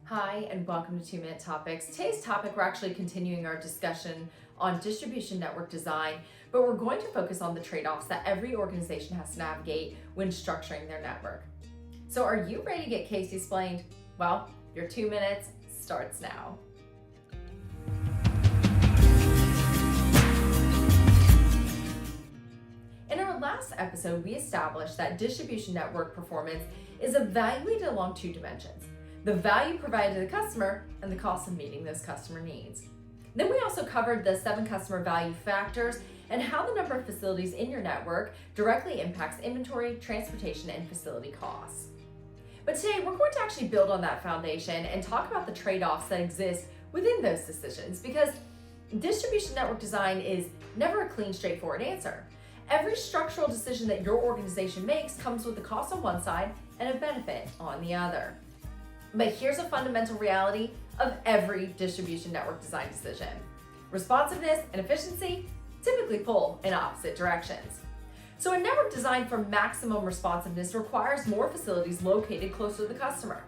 Hi, and welcome to 2-Minute Topics. Today's topic, we're actually continuing our discussion on distribution network design, but we're going to focus on the trade-offs that every organization has to navigate when structuring their network. So are you ready to get case explained? Well, your 2 minutes starts now. In our last episode, we established that distribution network performance is evaluated along two dimensions: the value provided to the customer and the cost of meeting those customer needs. Then we also covered the 7 customer value factors and how the number of facilities in your network directly impacts inventory, transportation, and facility costs. But today we're going to actually build on that foundation and talk about the trade-offs that exist within those decisions, because distribution network design is never a clean, straightforward answer. Every structural decision that your organization makes comes with a cost on one side and a benefit on the other. But here's a fundamental reality of every distribution network design decision: responsiveness and efficiency typically pull in opposite directions. So a network designed for maximum responsiveness requires more facilities located closer to the customer.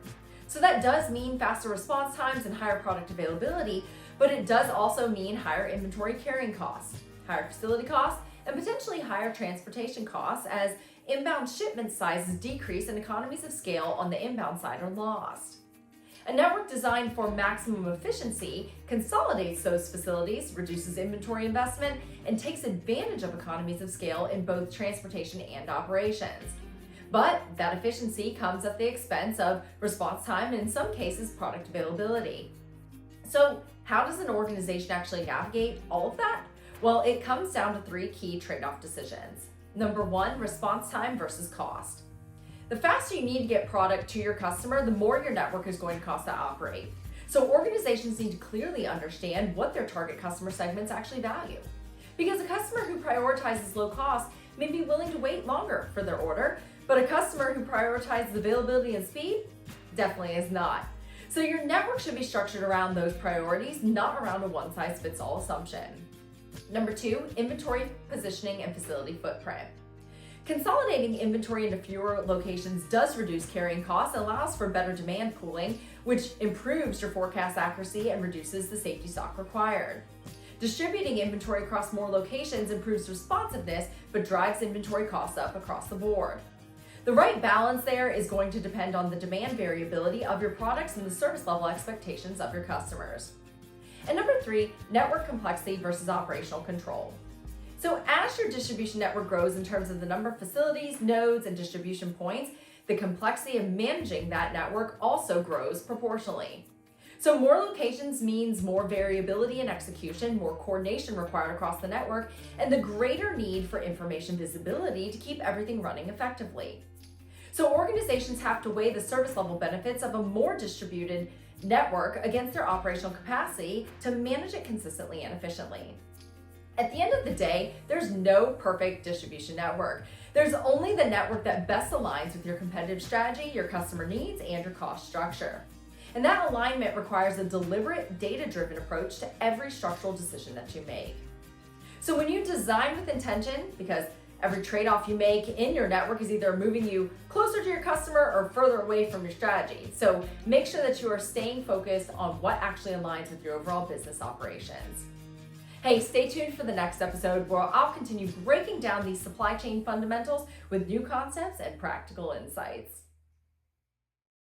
So that does mean faster response times and higher product availability, but it does also mean higher inventory carrying costs, higher facility costs, and potentially higher transportation costs as inbound shipment sizes decrease and economies of scale on the inbound side are lost. A network designed for maximum efficiency consolidates those facilities, reduces inventory investment, and takes advantage of economies of scale in both transportation and operations. But that efficiency comes at the expense of response time and in some cases product availability. So how does an organization actually navigate all of that? Well, it comes down to 3 key trade-off decisions. Number 1, response time versus cost. The faster you need to get product to your customer, the more your network is going to cost to operate. So organizations need to clearly understand what their target customer segments actually value. Because a customer who prioritizes low cost may be willing to wait longer for their order, but a customer who prioritizes availability and speed definitely is not. So your network should be structured around those priorities, not around a one-size-fits-all assumption. Number 2, inventory positioning and facility footprint. Consolidating inventory into fewer locations does reduce carrying costs and allows for better demand pooling, which improves your forecast accuracy and reduces the safety stock required. Distributing inventory across more locations improves responsiveness, but drives inventory costs up across the board. The right balance there is going to depend on the demand variability of your products and the service level expectations of your customers. And number 3, network complexity versus operational control. So as your distribution network grows in terms of the number of facilities, nodes, and distribution points, the complexity of managing that network also grows proportionally. So more locations means more variability in execution, more coordination required across the network, and the greater need for information visibility to keep everything running effectively. So organizations have to weigh the service level benefits of a more distributed network against their operational capacity to manage it consistently and efficiently. At the end of the day, there's no perfect distribution network. There's only the network that best aligns with your competitive strategy, your customer needs, and your cost structure. And that alignment requires a deliberate, data-driven approach to every structural decision that you make. So when you design with intention, because every trade-off you make in your network is either moving you closer to your customer or further away from your strategy. So make sure that you are staying focused on what actually aligns with your overall business operations. Hey, stay tuned for the next episode where I'll continue breaking down these supply chain fundamentals with new concepts and practical insights.